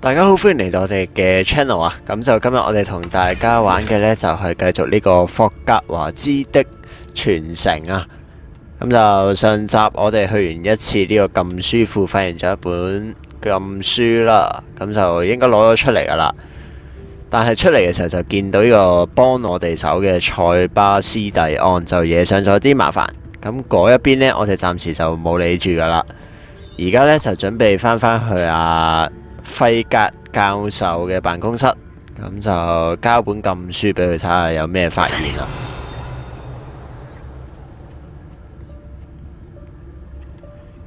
大家好，歡迎嚟到我哋嘅 channel 啊！咁就今日我哋同大家玩嘅呢，就係繼續呢個霍格華茲的傳承啊！咁就上集我哋去完一次呢個禁書庫，發現咗一本禁書啦，咁就應該攞咗出嚟噶啦。但係出嚟嘅時候就見到呢個幫我哋手嘅塞巴斯蒂安就惹上咗啲麻煩，咁嗰一邊呢，我哋暫時就冇理住噶啦。而家呢，就準備翻去費格教授嘅辦公室，咁就交本禁書俾佢睇下有咩發現啦。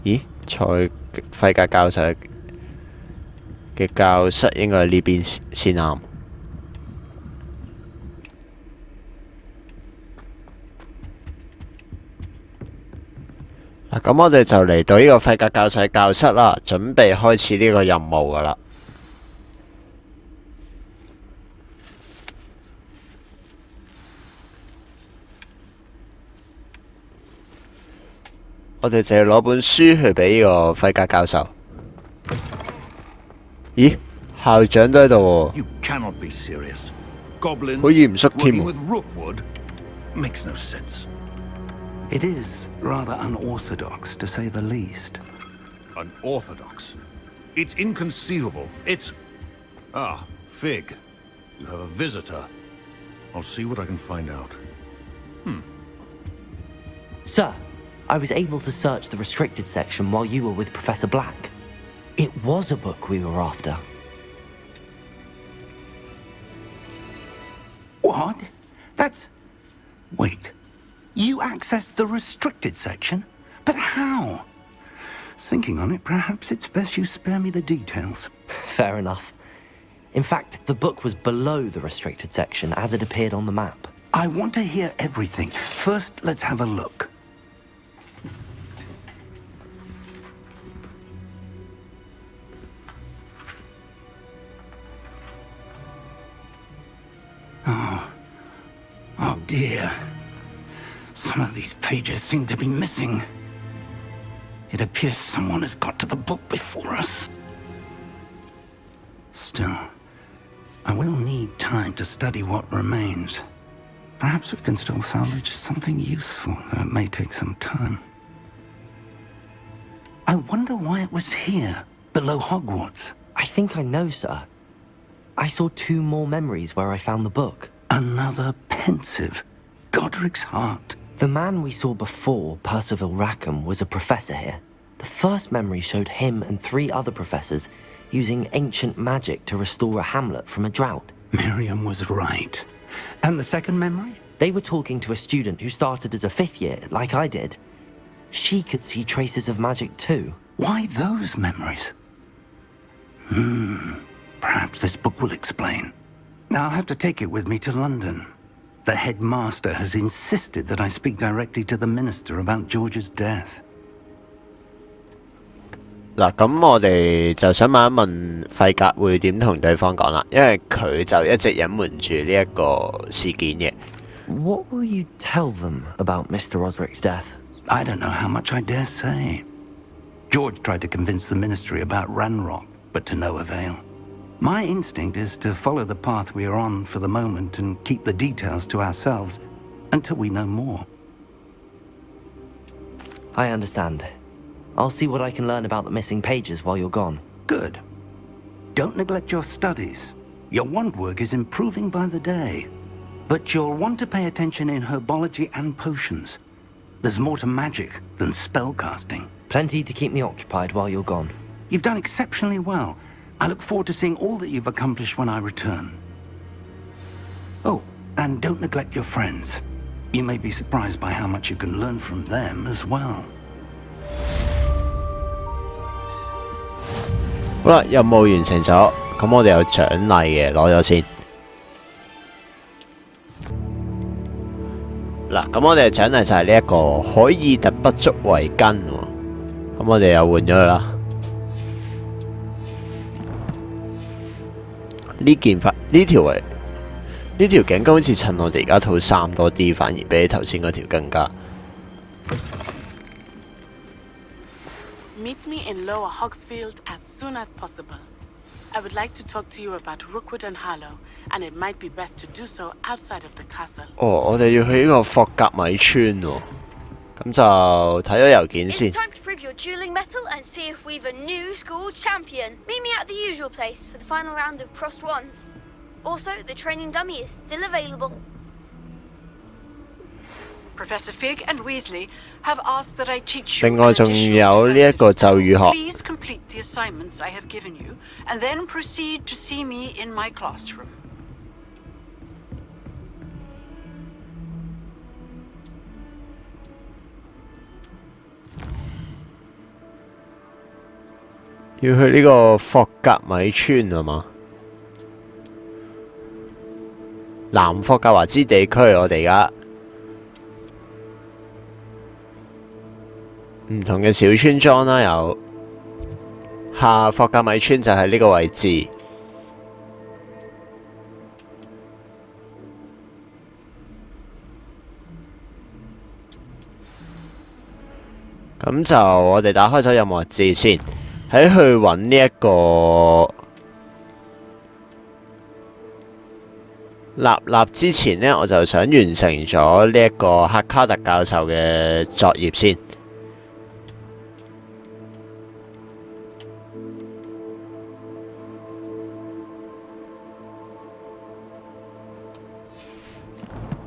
咦？費格教授嘅教室應該係呢邊先啱。咁我哋就嚟到呢個費格教授嘅教室啦，準備開始呢個任務噶啦。我哋就要攞本書去俾呢個費格教授。咦？校長都喺度喎，好嚴肅添。It is rather unorthodox, to say the least. Unorthodox? It's inconceivable. It's... Ah, Fig. You have a visitor. I'll see what I can find out. Sir, I was able to search the restricted section while you were with Professor Black. It was a book we were after. What? That's... Wait. You accessed the restricted section? But how? Thinking on it, perhaps it's best you spare me the details. Fair enough. In fact, the book was below the restricted section as it appeared on the map. I want to hear everything. First, let's have a look. Oh dear. Some of these pages seem to be missing. It appears someone has got to the book before us. Still, I will need time to study what remains. Perhaps we can still salvage something useful, though it may take some time. I wonder why it was here, below Hogwarts. I think I know, sir. I saw 2 more memories where I found the book. Another pensive. Godric's heart. The man we saw before, Percival Rackham, was a professor here. The first memory showed him and 3 other professors using ancient magic to restore a hamlet from a drought. Miriam was right. And the second memory? They were talking to a student who started as a 5th year, like I did. She could see traces of magic too. Why those memories? Perhaps this book will explain. I'll have to take it with me to London. The headmaster has insisted that I speak directly to the minister about George's death. 嗱，咁我哋就想問一問費格會點同對方講啦，因為佢就一直隱瞞住呢一個事件嘅。What will you tell them about Mr. Osric's death? I don't know how much I dare say. George tried to convince the ministry about Ranrock, but to no avail. My instinct is to follow the path we are on for the moment and keep the details to ourselves until we know more. I understand. I'll see what I can learn about the missing pages while you're gone. Good. Don't neglect your studies. Your wand work is improving by the day. But you'll want to pay attention in herbology and potions. There's more to magic than spellcasting. Plenty to keep me occupied while you're gone. You've done exceptionally well. I look forward to seeing all that you've accomplished when I return. Oh, and don't neglect your friends. You may be surprised by how much you can learn from them as well. 好啦，任務完成咗，咁我哋有獎勵嘅，攞咗先。嗱，咁我哋嘅獎勵就係呢一個海爾特不足為根喎，咁我哋又換咗佢啦。呢條頸巾好似襯我哋而家套衫多啲，反而比頭先嗰條更加。Meet me in Lower Hogsfield as soon as possible. I would like to talk to you about Rookwood and Harlow, and it might be best to do so outside of the castle. 哦，我哋要去呢個霍格米村喎，咁就睇咗郵件先。 It's time to prove your dueling mettle and see if we've a new school champion. Meet me at the usual place for the final round of crossed ones. Also, the training dummy is still available. Professor Fig and Weasley have asked that I teach you 另外 an 仲 additional 有呢一個 defensive 咒語 spell. 學。 Please complete the assignments I have given you, and then proceed to see me in my classroom. 要去呢個霍格米村係嘛？南霍格華茲地區，我哋而家唔同嘅小村莊啦，有下霍格米村就喺呢個位置。咁就我哋打開咗任務日誌先，喺去揾呢一個立之前呢，我就想完成咗呢一個赫卡特教授嘅作業先。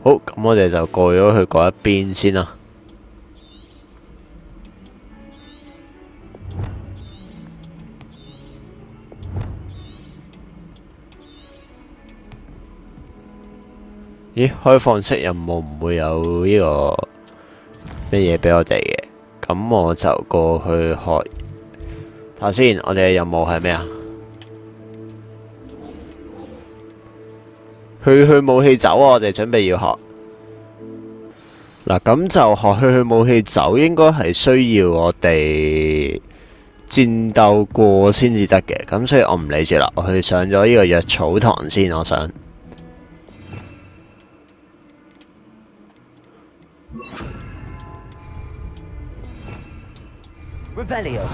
好，咁我哋就過咗去嗰一邊先啦。咦，開放式任務唔會有呢個咩嘢俾我哋嘅，咁我就過去學。睇下先，我哋嘅任務係咩啊？去武器走啊！我哋準備要學。嗱，咁就學去武器走，應該係需要我哋戰鬥過先至得嘅，咁所以我唔理住啦，我去上咗呢個藥草堂先，我想。Revelio.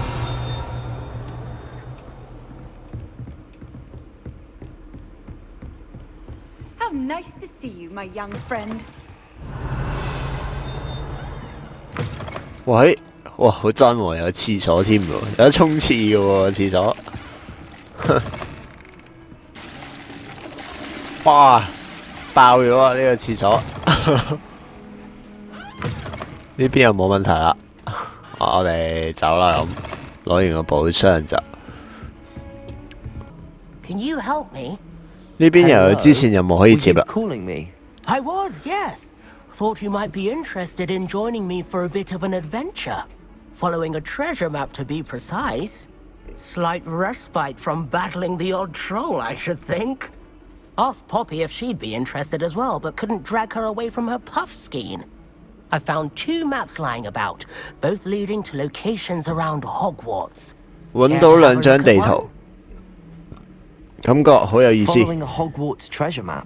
How nice to see you, my young friend. 喂，哇，好真喎，有廁所添喎，有得沖廁嘅喎廁所。哇，爆咗啊！呢個廁所。呢邊又冇問題啦。我哋走啦咁，攞完個寶箱就。 Can you help me? 呢邊又有支線任務可以接啦。 Calling me? I was, yes. Thought you might be interested in joining me for a bit of an adventure. Following a treasure map to be precise. Slight respite from battling the odd troll, I should think. Asked Poppy if she'd be interested as well, but couldn't drag her away from her puff skein. I found 2 maps lying about, both leading to locations around Hogwarts. 揾到2張地圖，感覺好有意思。 Following a Hogwarts treasure map.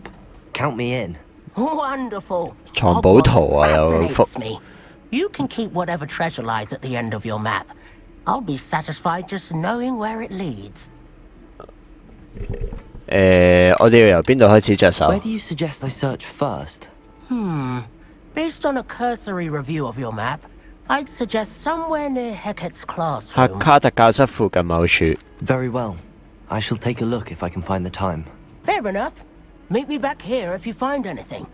Count me in. Wonderful. 藏寶圖啊，有幅。 Fascinates me. You can keep whatever treasure lies at the end of your map. I'll be satisfied just knowing where it leads. 我哋要由邊度開始着手？ Where do you suggest I search first? Based on a cursory review of your map, I'd suggest somewhere near Hecat's 赫 classroom. 卡特教室附近某處。 Very well. I shall take a look if I can find the time. Fair enough. Meet me back here if you find anything.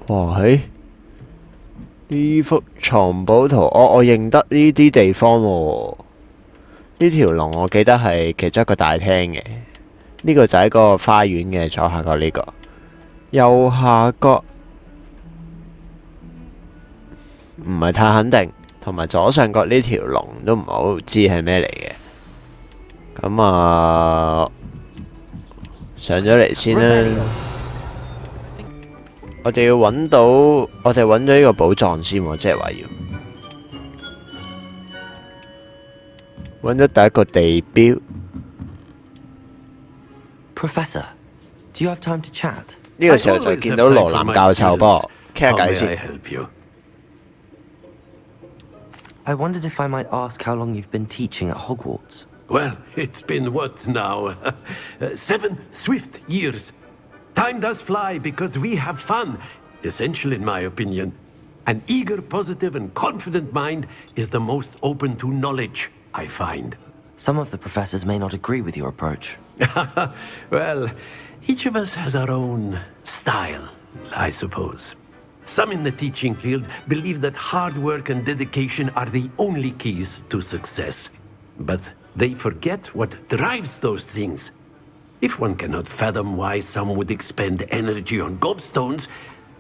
哇，呢幅藏寶圖，我認得呢啲地方喎。呢條龍我記得係其中一個大廳嘅，呢個就喺個花園嘅左下角呢個，右下角唔係太肯定，同埋左上角呢條龍都唔係好知係咩嚟嘅。咁啊，上咗嚟先啦。 我哋要揾到，我哋揾咗呢個寶藏先喎，即係話要揾咗第一個地標。Professor, do you have time to chat? 呢個時候就見到羅蘭教授幫我傾下偈 How may I 先。 help you? I wondered if I might ask how long you've been teaching at Hogwarts. Well, it's been what now? 7 swift years. Time does fly because we have fun. Essential, in my opinion. An eager, positive, and confident mind is the most open to knowledge, I find. Some of the professors may not agree with your approach. Well, each of us has our own style, I suppose. Some in the teaching field believe that hard work and dedication are the only keys to success. But they forget what drives those things. If one cannot fathom why some would expend energy on gobstones,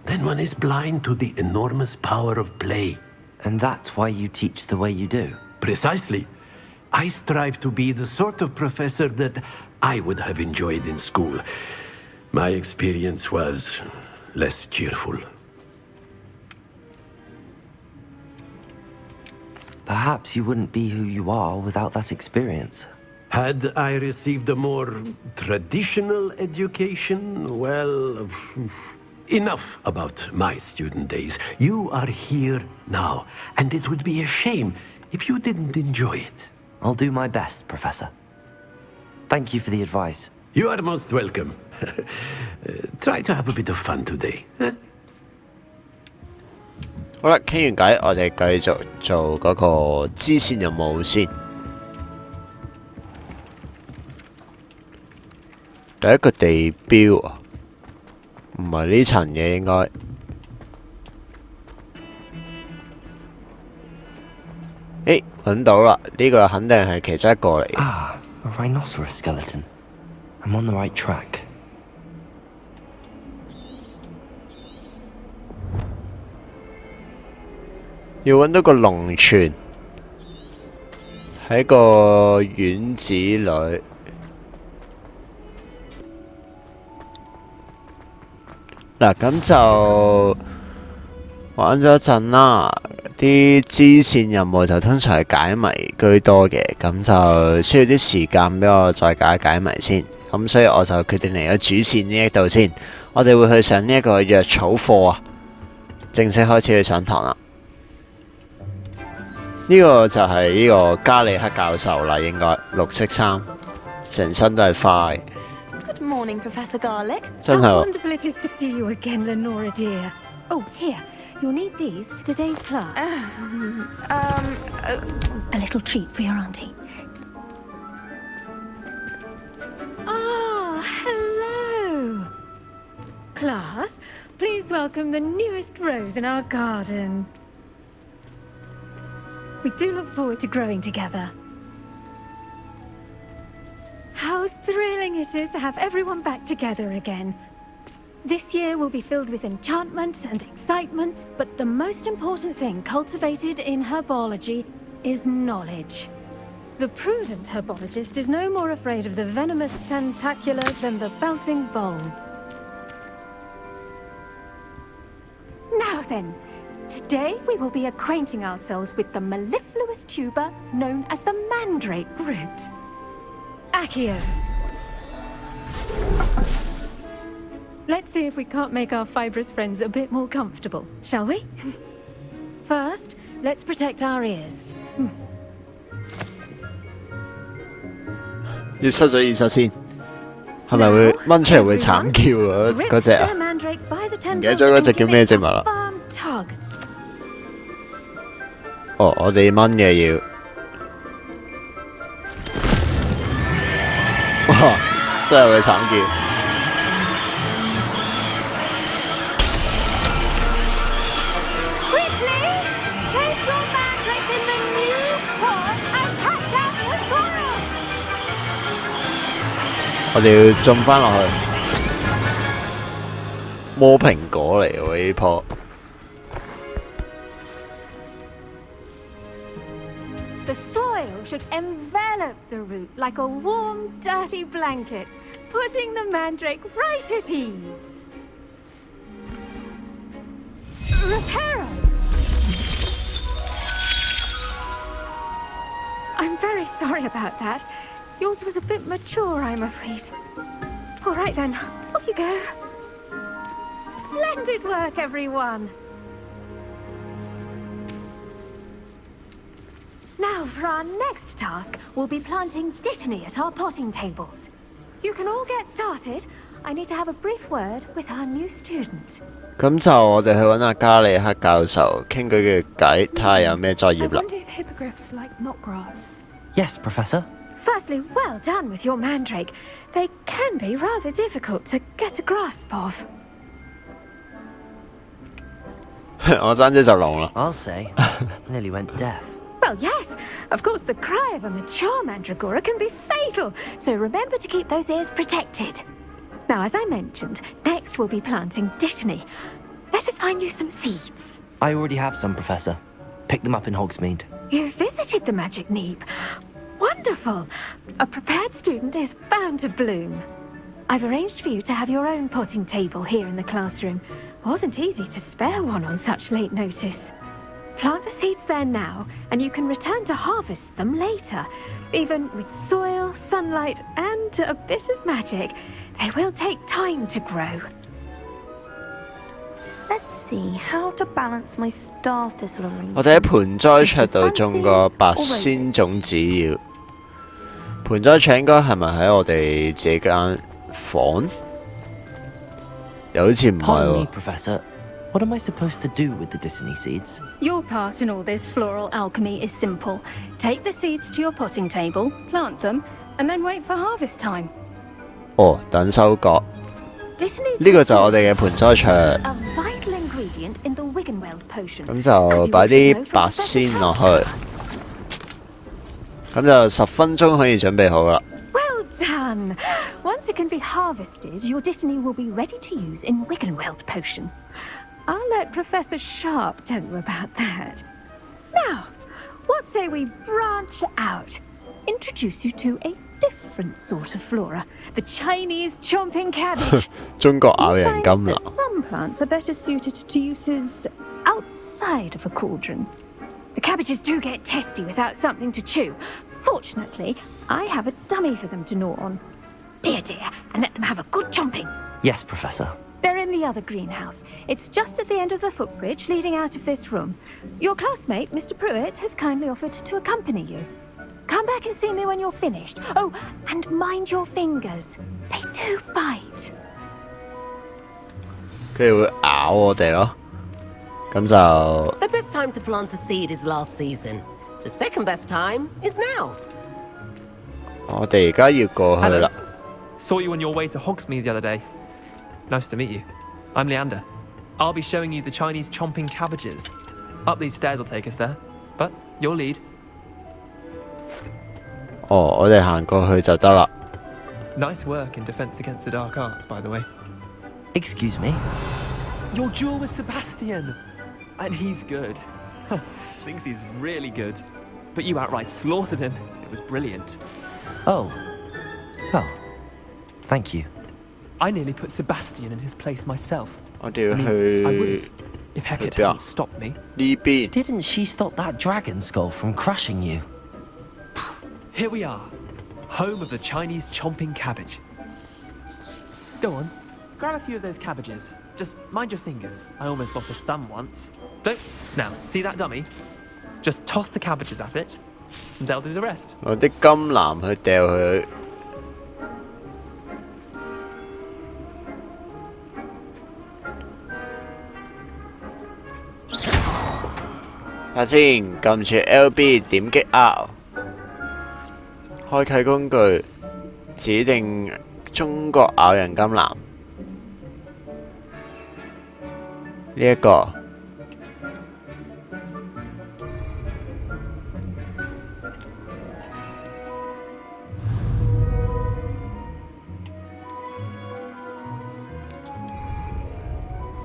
then one is blind to the enormous power of play. And that's why you teach the way you do? Precisely. I strive to be the sort of professor that I would have enjoyed in school. My experience was less cheerful. Perhaps you wouldn't be who you are without that experience. Had I received a more traditional education, well, enough about my student days. You are here now, and it would be a shame if you didn't enjoy it. I'll do my best, Professor. Thank you for the advice. You are most welcome. Try to have a bit of fun today. Huh? 好啦，傾完偈，我哋繼續做嗰個支線任務先。第一個地標啊，唔係呢層嘅應該。誒，揾到啦！呢個肯定係其中一個嚟。Ah, a rhinoceros skeleton. I'm on the right track. 要揾到個龍泉喺個院子裏。嗱，咁就玩咗一陣啦。啲支線任務就通常係解謎居多嘅，咁就需要啲時間俾我再解謎先。咁所以我就決定嚟咗主線呢一度先。我哋會去上呢一個藥草課啊，正式開始去上堂啦。呢個就係呢個加里克教授啦，應該綠色衫，成身都係花嘅。Good morning, Professor Garlick. 真係 How 喎。 wonderful it is to see you again, Lenora dear. Oh, here. You'll need these for today's class. A little treat for your auntie. Ah, hello. Class, please welcome the newest rose in our garden. We do look forward to growing together. How thrilling it is to have everyone back together again. This year will be filled with enchantment and excitement, but the most important thing cultivated in herbology is knowledge. The prudent herbologist is no more afraid of the venomous tentacula than the bouncing bulb. Now then, today we will be acquainting ourselves with the mellifluous tuber known as the mandrake root. Accio. Let's see if we can't make our fibrous friends a bit more comfortable, shall we? First, let's protect our ears. 要塞咗耳塞先，係咪會掹出嚟會慘叫啊？嗰只啊？唔記得咗嗰只叫咩植物啦？哦，我哋掹嘅要。哇！真係會慘叫。我哋要種翻落去，魔蘋果嚟喎呢棵。The soil should envelop the root like a warm, dirty blanket, putting the mandrake right at ease. Reparo! I'm very sorry about that. Yours was a bit mature, I'm afraid. All right then, off you go. Splendid work, everyone. Now, for our next task, we'll be planting dittany at our potting tables. You can all get started. I need to have a brief word with our new student. 咁就我哋去揾阿加里克教授傾佢嘅偈，睇下有咩作業啦。 wonder if hippogriffs like notgrass. Yes, Professor. Firstly, well done with your mandrake. They can be rather difficult to get a grasp of. 我爭啲就聾啦。 I'll say. Nearly went deaf. Well, yes. Of course, the cry of a mature mandragora can be fatal, so remember to keep those ears protected. Now, as I mentioned, next we'll be planting dittany. Let us find you some seeds. I already have some, Professor. Picked them up in Hogsmeade. You visited the Magic Neep. Wonderful. A prepared student is bound to bloom. I've arranged for you to have your own potting table here in the classroom. Wasn't easy to spare one on such late notice. Plant the seeds there now, and you can return to harvest them later. Even with soil, sunlight, and a bit of magic, they will take time to grow. Let's see how to balance my star thistle arrangement. 我哋喺盆栽桌度種個白仙種子要。盆栽桌應該係咪喺我哋自己間房？又好似唔係 Pardon 喎 me, Professor. What am I supposed to do with the dittany seeds? Your part in all this floral alchemy is simple. Take the seeds to your potting table, plant them, and then wait for harvest time. 哦，等收割。 Dittany's 呢個就係我哋嘅盆栽桌。 a vital ingredient in the Wiggenweld potion. 咁就擺啲白仙落去。咁就10分鐘可以準備好啦。 Well done! Once it can be harvested, your dittany will be ready to use in Wiggenweld potion. I'll let Professor Sharp tell you about that. Now, what say we branch out? Introduce you to a different sort of flora, the Chinese chomping cabbage. 中國咬 You 人 find 金 that 啦。 some plants are better suited to uses outside of a cauldron. The cabbages do get testy without something to chew. Fortunately, I have a dummy for them to gnaw on. Be a dear and let them have a good chomping. Yes, Professor. They're in the other greenhouse. It's just at the end of the footbridge leading out of this room. Your classmate, Mr. Pruitt, has kindly offered to accompany you. Come back and see me when you're finished. Oh, and mind your fingers. They do bite. 佢哋會咬我哋咯。咁就 The best time to plant a seed is last season. The second best time is now. 我哋而家要過去啦。 Saw you on your way to Hogsmeade the other day. Nice to meet you. I'm Leander. I'll be showing you the Chinese chomping cabbages. Up these stairs will take us there, but you'll lead. 哦，我哋行過去就得啦。 Nice work in Defense Against the Dark Arts, by the way. Excuse me? Your duel with Sebastian! And he's good. Thinks he's really good. But you outright slaughtered him. It was brilliant. Oh. Well, thank you. I nearly put Sebastian in his place myself. 我哋要 I 去 would've, if Hecate 去邊啊？ hadn't stopped me. 呢邊。 Didn't she stop that dragon skull from crushing you? Here we are, home of the Chinese chomping cabbage. Go on, grab a few of those cabbages. Just mind your fingers. I almost lost a thumb once. Don't. Now, see that dummy? Just toss the cabbages at it, and they'll do the rest. 攞啲金藍去掉佢。睇下先，撳住 LB 點擊 R， 開啟工具，指定中國咬人金藍。呢一個。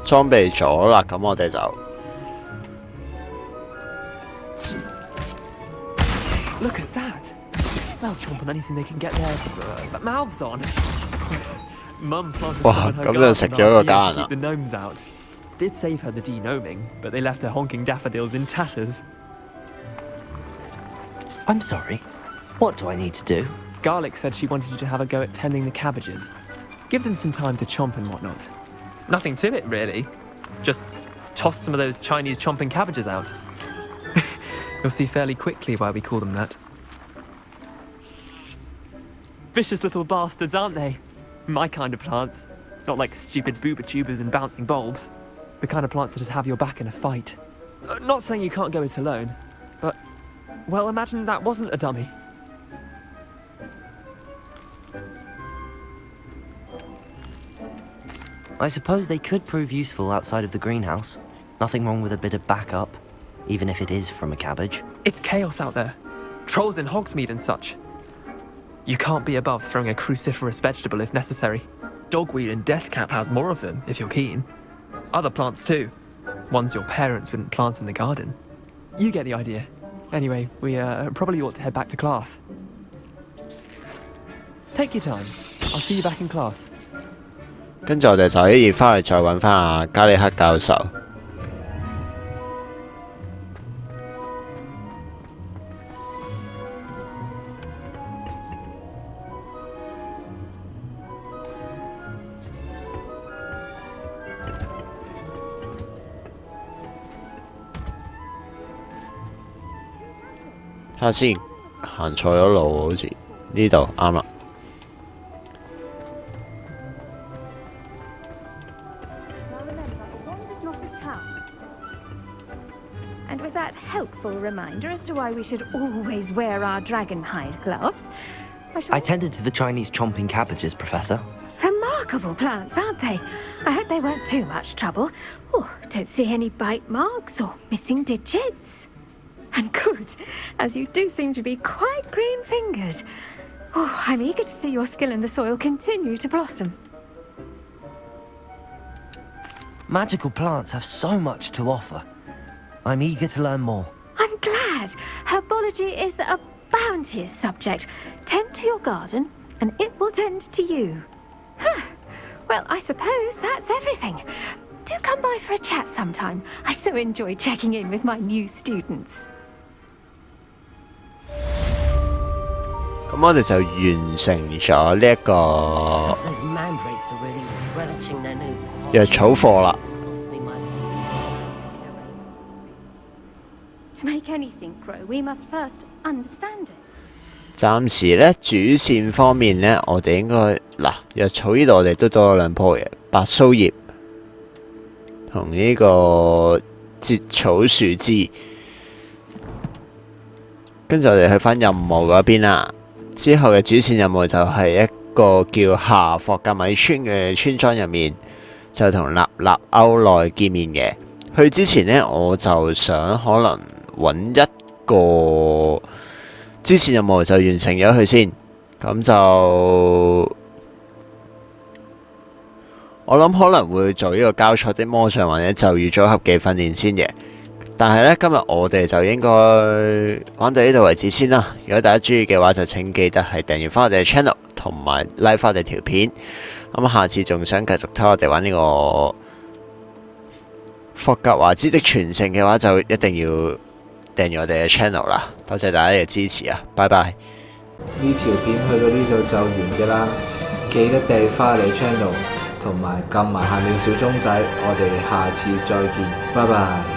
裝備咗啦，咁我哋就 Look at that! They'll chomp on anything they can get their mouths on. Mum planted Wow, some in her咁就 garden 食咗個 last year 家 to 人啦。 keep the gnomes out. Did save her the de-gnoming, but they left her honking daffodils in tatters. I'm sorry. What do I need to do? Garlic said she wanted you to have a go at tending the cabbages. Give them some time to chomp and whatnot. Nothing to it, really. Just toss some of those Chinese chomping cabbages out. You'll see fairly quickly why we call them that. Vicious little bastards, aren't they? My kind of plants. Not like stupid booba tubers and bouncing bulbs. The kind of plants that'd have your back in a fight. Not saying you can't go it alone, but, well, imagine that wasn't a dummy. I suppose they could prove useful outside of the greenhouse. Nothing wrong with a bit of backup, even if it is from a cabbage. It's chaos out there. Trolls in Hogsmeade and such. You can't be above throwing a cruciferous vegetable if necessary. Dogweed and deathcap has more of them, if you're keen. Other plants too. Ones your parents wouldn't plant in the garden. You get the idea. Anyway, we probably ought to head back to class. Take your time. I'll see you back in class. 跟住我哋就可以翻去再揾翻阿加里克教授。睇下先，行錯咗路好似呢度啱啦。And with that helpful reminder as to why we should always wear our dragon hide gloves, I tended to the Chinese chomping cabbages, Professor. Remarkable plants, aren't they? I hope they weren't too much trouble. Oh, don't see any bite marks or missing digits. And good, as you do seem to be quite green-fingered. Oh, I'm eager to see your skill in the soil continue to blossom. Magical plants have so much to offer. I'm eager to learn more. I'm glad. Herbology is a bounteous subject. Tend to your garden, and it will tend to you. Well, I suppose that's everything. Do come by for a chat sometime. I so enjoy checking in with my new students. 咁我哋就完成咗呢一個 Those mandrakes are really relishing their new pot. 藥草課啦。To make anything grow, we must first understand it. 暫時咧主線方面咧，我哋應該嗱藥草呢度我哋都多咗兩棵嘅白蘇葉同呢個節草樹枝，跟住我哋去翻任務嗰邊啦。之後嘅主線任務就係一個叫下霍格米村嘅村莊入面，就同納歐內見面嘅。去之前呢，我就想可能揾一個支線任務就完成咗佢先，咁就我諗可能會做呢個交錯的魔杖或者咒語組合嘅訓練先嘅。但係呢，今日我哋就應該玩到呢度為止先啦。如果大家中意嘅話，就請記得係訂閱翻我哋嘅 channel 同埋 like 翻我哋條片。咁下次仲想繼續睇我哋玩呢個霍格華茲的傳承嘅話，就一定要訂閱我哋嘅 channel 啦。多謝大家嘅支持啊！拜拜。呢條片去到呢度就完嘅啦，記得訂翻我哋 channel 同埋撳埋下面小鐘仔，我哋下次再見，拜拜。